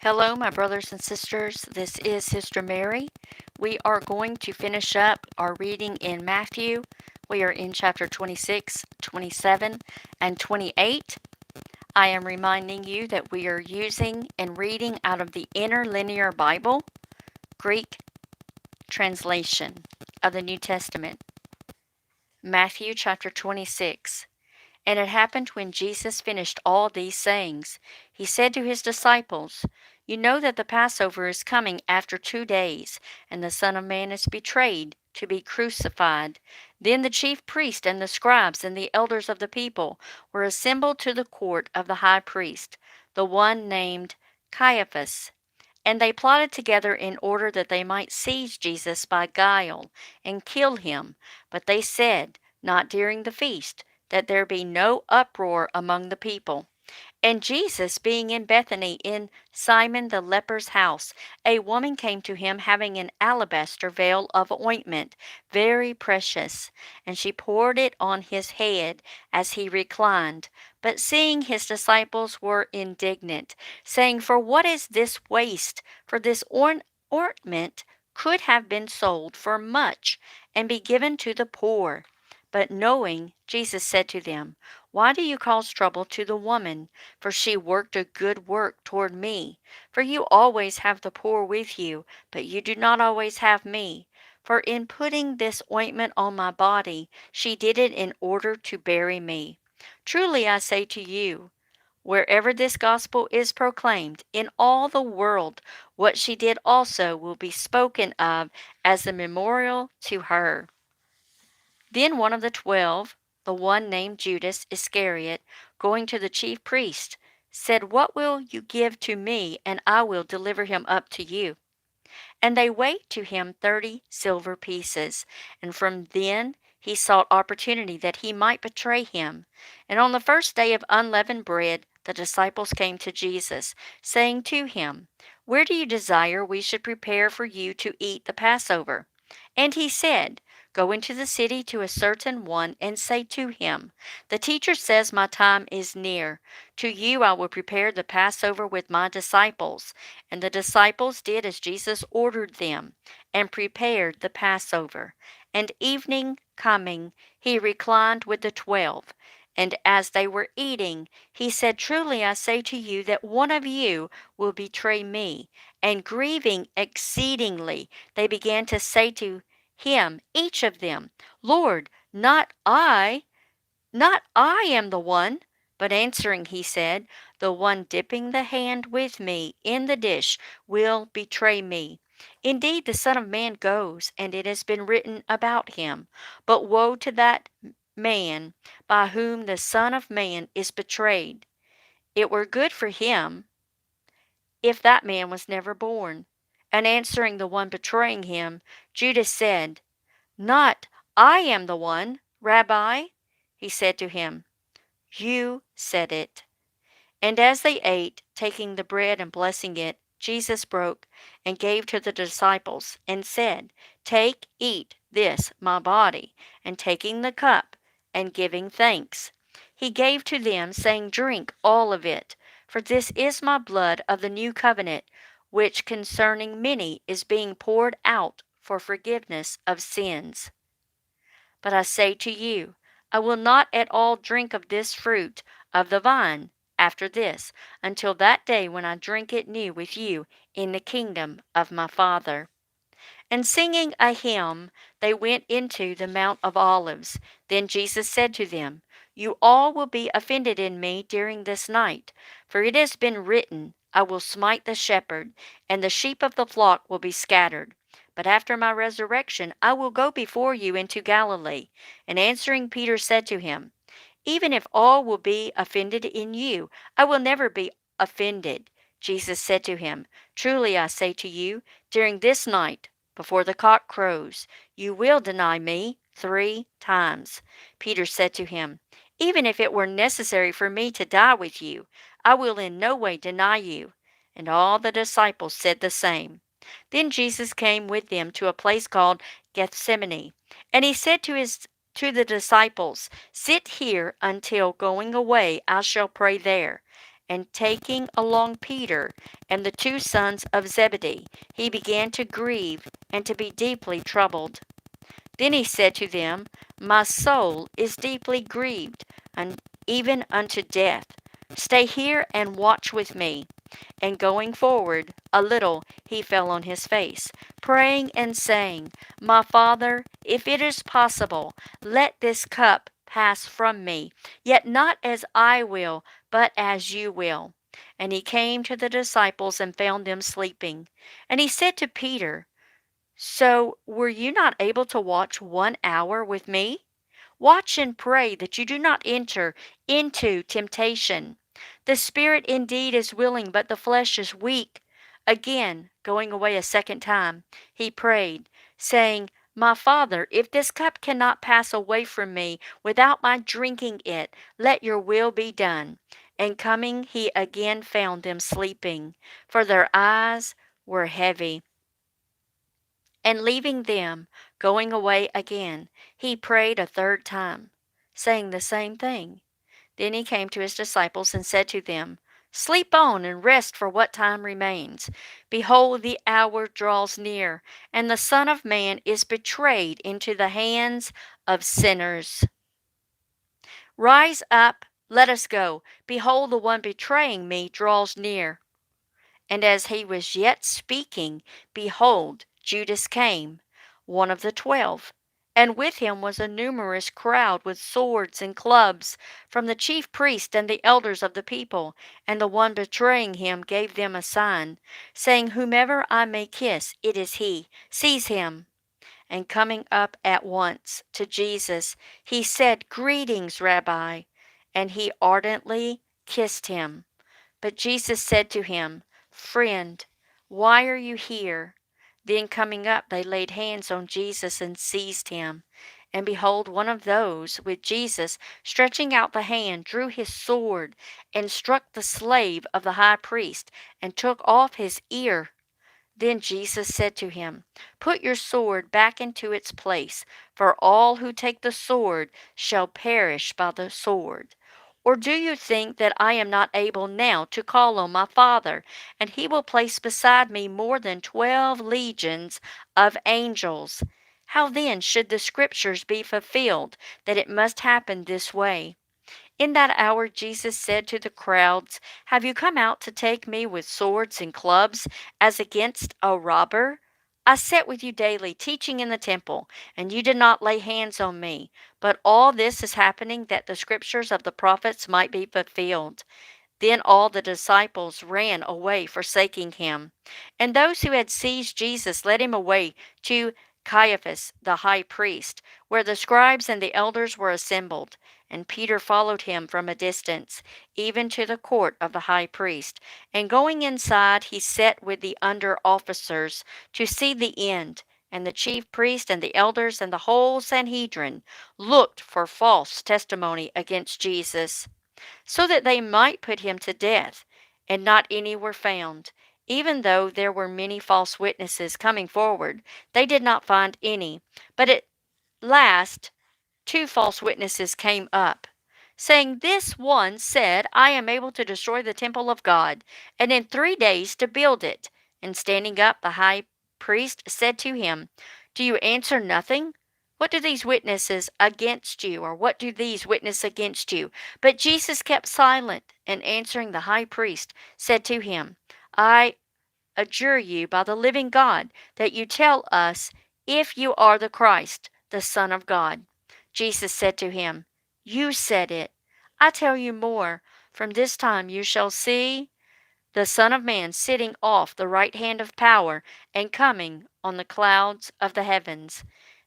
Hello, my brothers and sisters. This is Sister Mary. We are going to finish up our reading in Matthew. We are in chapter 26, 27, and 28. I am reminding you that we are using and reading out of the Interlinear Bible, Greek translation of the New Testament. Matthew chapter 26. And it happened when Jesus finished all these sayings, he said to his disciples, You know that the Passover is coming after 2 days, and the Son of Man is betrayed to be crucified. Then the chief priests and the scribes and the elders of the people were assembled to the court of the high priest, the one named Caiaphas. And they plotted together in order that they might seize Jesus by guile and kill him. But they said, Not during the feast, that there be no uproar among the people. And Jesus, being in Bethany in Simon the leper's house, a woman came to him having an alabaster vial of ointment, very precious, and she poured it on his head as he reclined. But seeing his disciples were indignant, saying, For what is this waste? For this ointment could have been sold for much, and be given to the poor. But knowing, Jesus said to them, Why do you cause trouble to the woman? For she worked a good work toward me. For you always have the poor with you, but you do not always have me. For in putting this ointment on my body, she did it in order to bury me. Truly I say to you, wherever this gospel is proclaimed in all the world, what she did also will be spoken of as a memorial to her. Then one of the 12, the one named Judas Iscariot, going to the chief priest, said, What will you give to me, and I will deliver him up to you? And they weighed to him 30 silver pieces. And from then he sought opportunity that he might betray him. And on the first day of unleavened bread, the disciples came to Jesus, saying to him, Where do you desire we should prepare for you to eat the Passover? And he said, Go into the city to a certain one and say to him, The teacher says my time is near. To you I will prepare the Passover with my disciples. And the disciples did as Jesus ordered them, and prepared the Passover. And evening coming, he reclined with the 12. And as they were eating, he said, Truly I say to you that one of you will betray me. And grieving exceedingly, they began to say to him, each of them, Lord, not I am the one. But answering, he said, The one dipping the hand with me in the dish will betray me. Indeed, the Son of Man goes, and it has been written about him. But woe to that man by whom the Son of Man is betrayed. It were good for him if that man was never born. And answering the one betraying him, Judas said, Not I am the one, Rabbi. He said to him, You said it. And as they ate, taking the bread and blessing it, Jesus broke and gave to the disciples, and said, Take, eat this, my body. And taking the cup, and giving thanks, he gave to them, saying, Drink all of it, for this is my blood of the new covenant, which concerning many is being poured out for forgiveness of sins. But I say to you, I will not at all drink of this fruit of the vine after this, until that day when I drink it new with you in the kingdom of my Father. And singing a hymn, they went into the Mount of Olives. Then Jesus said to them, You all will be offended in me during this night, for it has been written, I will smite the shepherd, and the sheep of the flock will be scattered. But after my resurrection, I will go before you into Galilee. And answering, Peter said to him, Even if all will be offended in you, I will never be offended. Jesus said to him, Truly I say to you, during this night, before the cock crows, you will deny me 3 times. Peter said to him, Even if it were necessary for me to die with you, I will in no way deny you. And all the disciples said the same. Then Jesus came with them to a place called Gethsemane, and he said to the disciples, Sit here until going away I shall pray there. and taking along Peter and the 2 sons of Zebedee, he began to grieve and to be deeply troubled. Then he said to them, My soul is deeply grieved, and even unto death. Stay here and watch with me. And going forward a little, he fell on his face, praying and saying, My Father, if it is possible, let this cup pass from me, yet not as I will, but as you will. And he came to the disciples and found them sleeping. And he said to Peter, So were you not able to watch 1 hour with me? Watch and pray that you do not enter into temptation. The spirit indeed is willing, but the flesh is weak. Again, going away a second time, he prayed, saying, My Father, if this cup cannot pass away from me without my drinking it, let your will be done. And coming, he again found them sleeping, for their eyes were heavy. And leaving them, going away again, he prayed a third time, saying the same thing. Then he came to his disciples and said to them, Sleep on and rest for what time remains. Behold, the hour draws near, and the Son of Man is betrayed into the hands of sinners. Rise up, let us go. Behold, the one betraying me draws near. And as he was yet speaking, behold, Judas came, one of the 12. And with him was a numerous crowd with swords and clubs from the chief priests and the elders of the people. And the one betraying him gave them a sign, saying, Whomever I may kiss, it is he. Seize him. And coming up at once to Jesus, he said, Greetings, Rabbi. And he ardently kissed him. But Jesus said to him, Friend, why are you here? Then coming up, they laid hands on Jesus and seized him. And behold, one of those with Jesus, stretching out the hand, drew his sword and struck the slave of the high priest and took off his ear. Then Jesus said to him, Put your sword back into its place, for all who take the sword shall perish by the sword. Or do you think that I am not able now to call on my Father, and he will place beside me more than 12 legions of angels? How then should the Scriptures be fulfilled, that it must happen this way? In that hour Jesus said to the crowds, Have you come out to take me with swords and clubs, as against a robber? I sat with you daily, teaching in the temple, and you did not lay hands on me. But all this is happening that the scriptures of the prophets might be fulfilled. Then all the disciples ran away, forsaking him. And those who had seized Jesus led him away to Caiaphas the high priest, where the scribes and the elders were assembled. And Peter followed him from a distance, even to the court of the high priest. And going inside, he sat with the under officers to see the end. And the chief priest and the elders and the whole Sanhedrin looked for false testimony against Jesus, so that they might put him to death. And not any were found. Even though there were many false witnesses coming forward, they did not find any. But at last 2 false witnesses came up, saying, This one said, I am able to destroy the temple of God, and in 3 days to build it. And standing up, the high priest said to him, Do you answer nothing? What do these witnesses against you, or what do these witness against you? But Jesus kept silent, and answering the high priest, said to him, I adjure you by the living God that you tell us if you are the Christ, the Son of God. Jesus said to him, You said it. I tell you more. From this time you shall see the Son of Man sitting off the right hand of power and coming on the clouds of the heavens.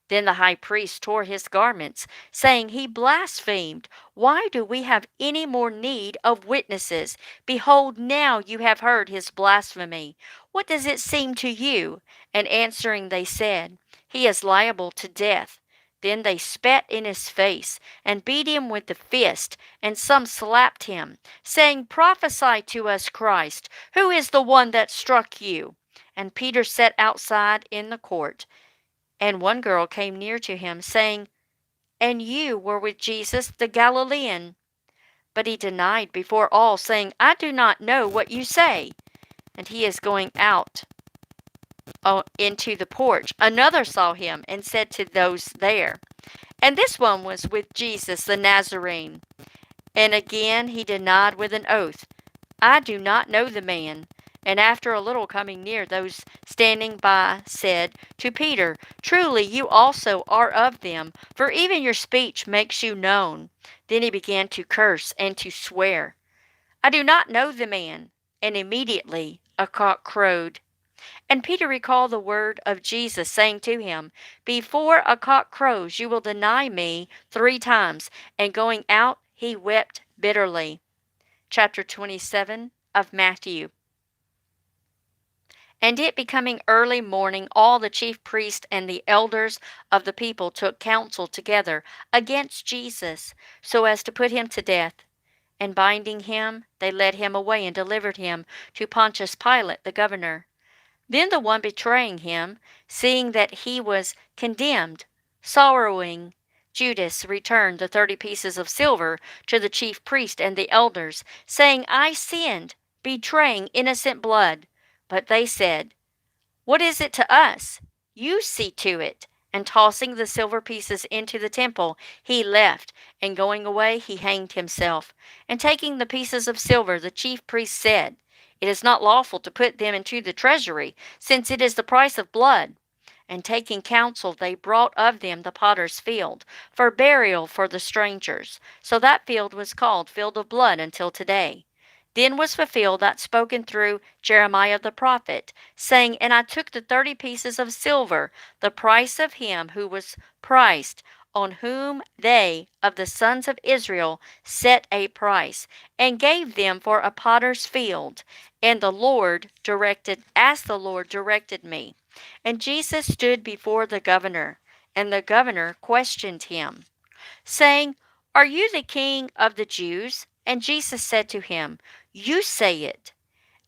Then the high priest tore his garments, saying, He blasphemed. Why do we have any more need of witnesses? Behold, now you have heard his blasphemy. What does it seem to you? And answering, they said, He is liable to death. Then they spat in his face and beat him with the fist, and some slapped him, saying, Prophesy to us, Christ. Who is the one that struck you? And Peter sat outside in the court. And one girl came near to him, saying, And you were with Jesus the Galilean. But he denied before all, saying, I do not know what you say. And he is going out into the porch. Another saw him and said to those there, and this one was with Jesus the Nazarene. And again he denied with an oath, I do not know the man. And after a little coming near, those standing by said to Peter, Truly you also are of them, for even your speech makes you known. Then he began to curse and to swear, I do not know the man. And immediately a cock crowed. And Peter recalled the word of Jesus, saying to him, Before a cock crows, you will deny me 3 times. And going out, he wept bitterly. Chapter 27 of Matthew. And it becoming early morning, all the chief priests and the elders of the people took counsel together against Jesus, so as to put him to death. And binding him, they led him away and delivered him to Pontius Pilate the governor. Then the one betraying him, seeing that he was condemned, sorrowing, Judas returned the 30 pieces of silver to the chief priest and the elders, saying, I sinned, betraying innocent blood. But they said, What is it to us? You see to it. And tossing the silver pieces into the temple, he left, and going away, he hanged himself. And taking the pieces of silver, the chief priest said, It is not lawful to put them into the treasury, since it is the price of blood. And taking counsel, they brought of them the potter's field, for burial for the strangers. So that field was called Field of Blood until today. Then was fulfilled that spoken through Jeremiah the prophet, saying, And I took the 30 pieces of silver, the price of him who was priced, on whom they of the sons of Israel set a price, and gave them for a potter's field. And the Lord directed, as the Lord directed me. And Jesus stood before the governor, and the governor questioned him, saying, Are you the king of the Jews? And Jesus said to him, You say it.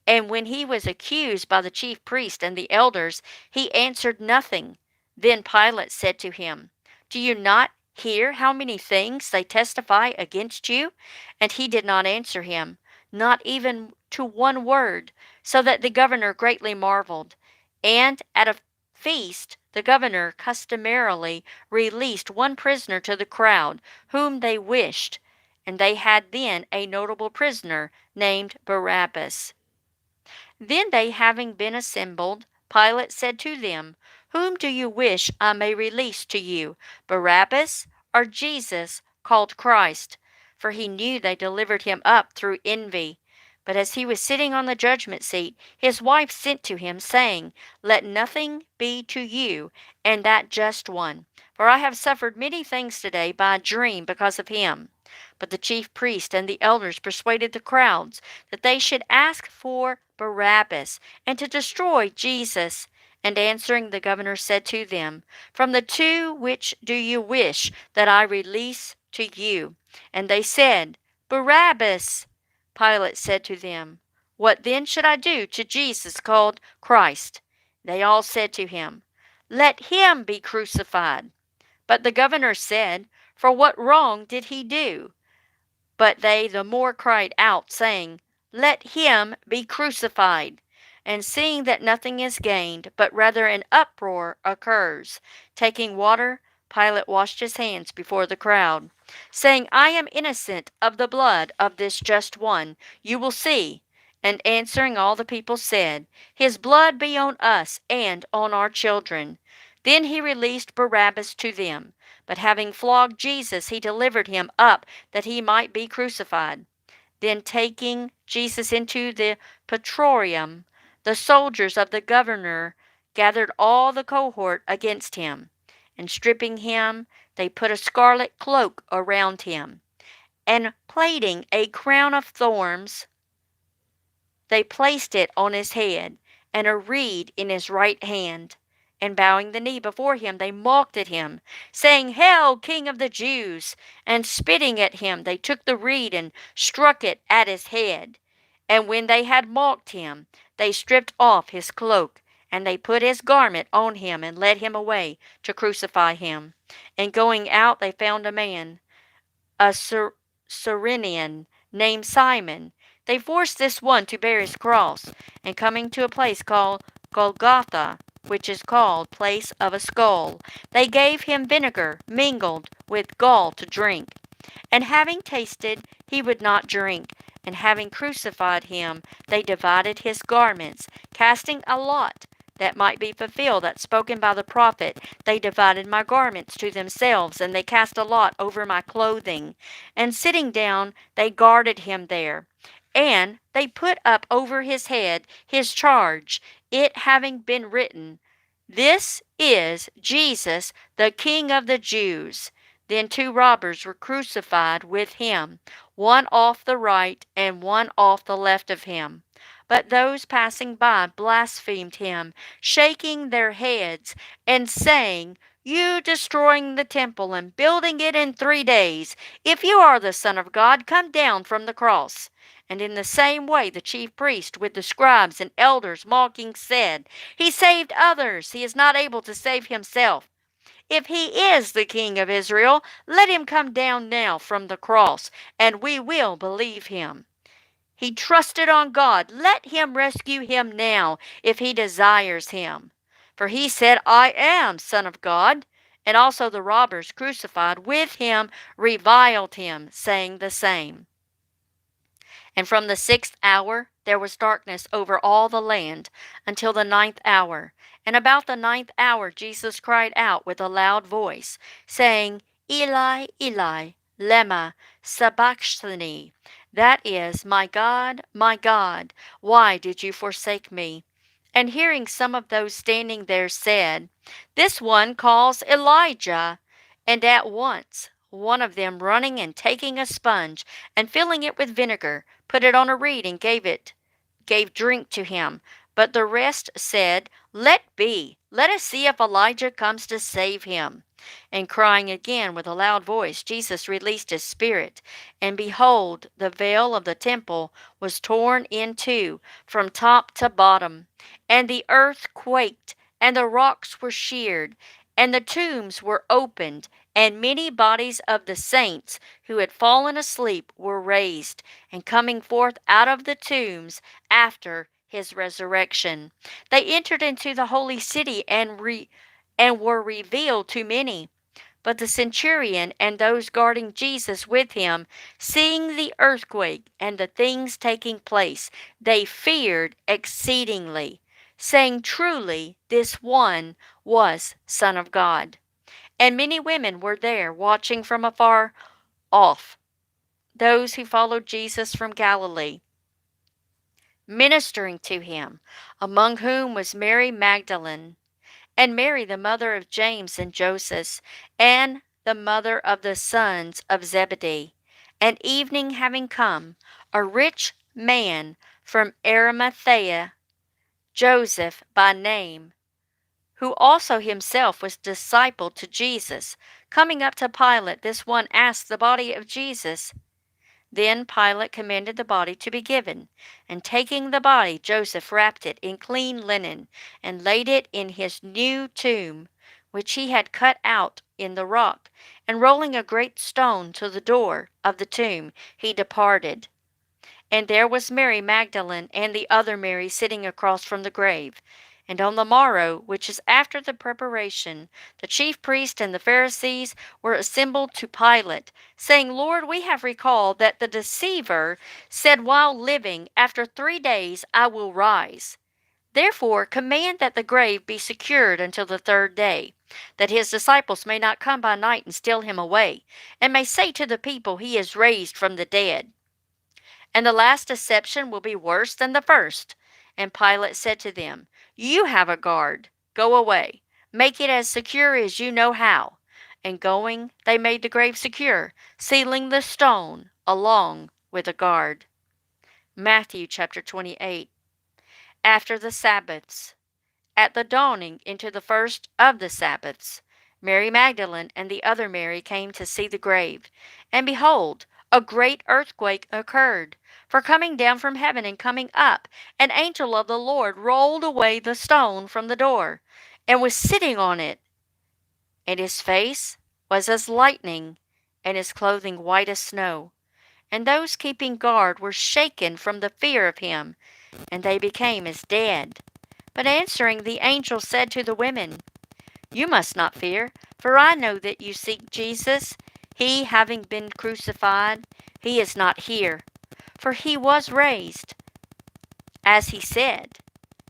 And when he was accused by the chief priest and the elders, he answered nothing. Then Pilate said to him, Do you not hear how many things they testify against you? And he did not answer him, not even to one word, so that the governor greatly marveled. And at a feast, the governor customarily released one prisoner to the crowd, whom they wished, and they had then a notable prisoner named Barabbas. Then they having been assembled, Pilate said to them, Whom do you wish I may release to you, Barabbas or Jesus, called Christ? For he knew they delivered him up through envy. But as he was sitting on the judgment seat, his wife sent to him, saying, Let nothing be to you, and that just one. For I have suffered many things today by a dream because of him. But the chief priest and the elders persuaded the crowds that they should ask for Barabbas, and to destroy Jesus. And answering, the governor said to them, From the 2 which do you wish that I release to you? And they said, Barabbas. Pilate said to them, What then should I do to Jesus called Christ? They all said to him, Let him be crucified. But the governor said, For what wrong did he do? But they the more cried out, saying, Let him be crucified. And seeing that nothing is gained, but rather an uproar occurs, taking water, Pilate washed his hands before the crowd, saying, I am innocent of the blood of this just one. You will see. And answering, all the people said, His blood be on us and on our children. Then he released Barabbas to them. But having flogged Jesus, he delivered him up that he might be crucified. Then taking Jesus into the praetorium, the soldiers of the governor gathered all the cohort against him. And stripping him, they put a scarlet cloak around him. And plaiting a crown of thorns, they placed it on his head, and a reed in his right hand. And bowing the knee before him, they mocked at him, saying, Hail, King of the Jews! And spitting at him, they took the reed and struck it at his head. And when they had mocked him, they stripped off his cloak, and they put his garment on him, and led him away to crucify him. And going out, they found a man, a Cyrenian, named Simon. They forced this one to bear his cross, and coming to a place called Golgotha, which is called Place of a Skull, they gave him vinegar mingled with gall to drink. And having tasted, he would not drink. And having crucified him, they divided his garments, casting a lot, that might be fulfilled that spoken by the prophet. They divided my garments to themselves, and they cast a lot over my clothing. And sitting down, they guarded him there. And they put up over his head his charge, it having been written, This is Jesus, the King of the Jews. Then 2 robbers were crucified with him, one off the right and one off the left of him. But those passing by blasphemed him, shaking their heads and saying, You destroying the temple and building it in 3 days, if you are the Son of God, come down from the cross. And in the same way the chief priest with the scribes and elders mocking said, He saved others, he is not able to save himself. If he is the King of Israel, let him come down now from the cross, and we will believe him. He trusted on God. Let him rescue him now, if he desires him. For he said, I am Son of God. And also the robbers crucified with him reviled him, saying the same. And from the 6th hour there was darkness over all the land until the 9th hour. And about the 9th hour Jesus cried out with a loud voice, saying, Eli, Eli, lema sabachthani. That is, my God, why did you forsake me? And hearing some of those standing there said, This one calls Elijah. And at once one of them running and taking a sponge and filling it with vinegar, put it on a reed and gave drink to him. But the rest said, Let be, let us see if Elijah comes to save him. And crying again with a loud voice, Jesus released his spirit. And behold, the veil of the temple was torn in two from top to bottom. And the earth quaked, and the rocks were sheared, and the tombs were opened, and many bodies of the saints who had fallen asleep were raised, and coming forth out of the tombs after his resurrection, they entered into the holy city and were revealed to many. But the centurion and those guarding Jesus with him, seeing the earthquake and the things taking place, they feared exceedingly, saying, Truly, this one was Son of God. And many women were there watching from afar off, those who followed Jesus from Galilee, ministering to him, among whom was Mary Magdalene, and Mary the mother of James and Joseph, and the mother of the sons of Zebedee. And evening having come, a rich man from Arimathea, Joseph by name, who also himself was disciple to Jesus, coming up to Pilate, this one asked the body of Jesus. Then Pilate commanded the body to be given, and taking the body, Joseph wrapped it in clean linen, and laid it in his new tomb, which he had cut out in the rock, and rolling a great stone to the door of the tomb, he departed. And there was Mary Magdalene and the other Mary sitting across from the grave. And on the morrow, which is after the preparation, the chief priests and the Pharisees were assembled to Pilate, saying, Lord, we have recalled that the deceiver said while living, After 3 days I will rise. Therefore command that the grave be secured until the 3rd day, that his disciples may not come by night and steal him away, and may say to the people, He is raised from the dead. And the last deception will be worse than the first. And Pilate said to them, You have a guard. Go away. Make it as secure as you know how. And going, they made the grave secure, sealing the stone along with a guard. Matthew chapter 28. After the Sabbaths, at the dawning into the first of the Sabbaths, Mary Magdalene and the other Mary came to see the grave. And behold, a great earthquake occurred. For coming down from heaven and coming up, an angel of the Lord rolled away the stone from the door, and was sitting on it. And his face was as lightning, and his clothing white as snow. and those keeping guard were shaken from the fear of him, and they became as dead. But answering, the angel said to the women, You must not fear, for I know that you seek Jesus. He, having been crucified, he is not here, for he was raised, as he said.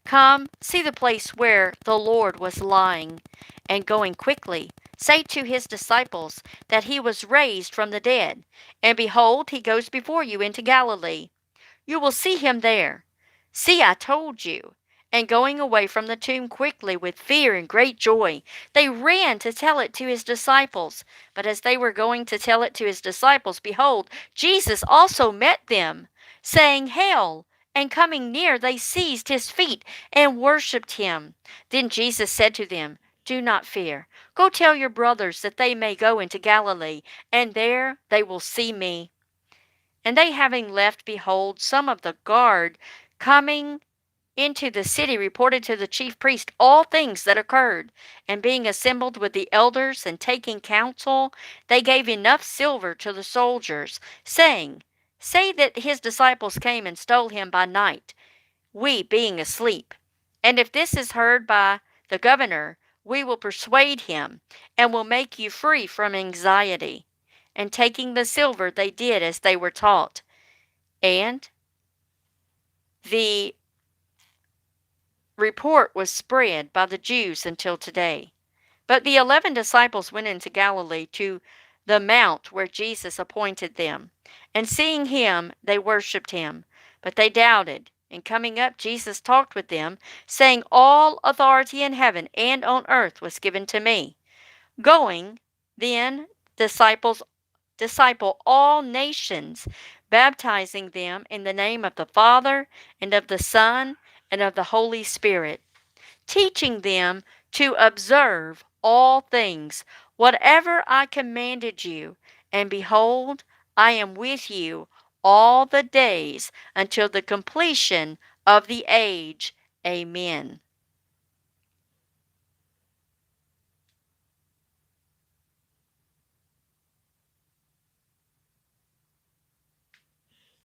Come, see the place where the Lord was lying, and going quickly, say to his disciples that he was raised from the dead, and behold, he goes before you into Galilee. You will see him there. See, I told you. And going away from the tomb quickly with fear and great joy, they ran to tell it to his disciples. But as they were going to tell it to his disciples, behold, Jesus also met them, saying, Hail! And coming near, they seized his feet and worshipped him. Then Jesus said to them, Do not fear. Go tell your brothers that they may go into Galilee, and there they will see me. And they having left, behold, some of the guard coming into the city reported to the chief priest all things that occurred. And being assembled with the elders and taking counsel, they gave enough silver to the soldiers, saying, Say that his disciples came and stole him by night, we being asleep. And if this is heard by the governor, we will persuade him, and will make you free from anxiety. And taking the silver, they did as they were taught. And the report was spread by the Jews until today. But the 11 disciples went into Galilee to the mount where Jesus appointed them. And seeing him, they worshipped him. But they doubted. And coming up, Jesus talked with them, saying, All authority in heaven and on earth was given to me. Going, then, disciple all nations, baptizing them in the name of the Father, and of the Son, and of the Holy Spirit, teaching them to observe all things, whatever I commanded you. And behold, I am with you all the days until the completion of the age. Amen.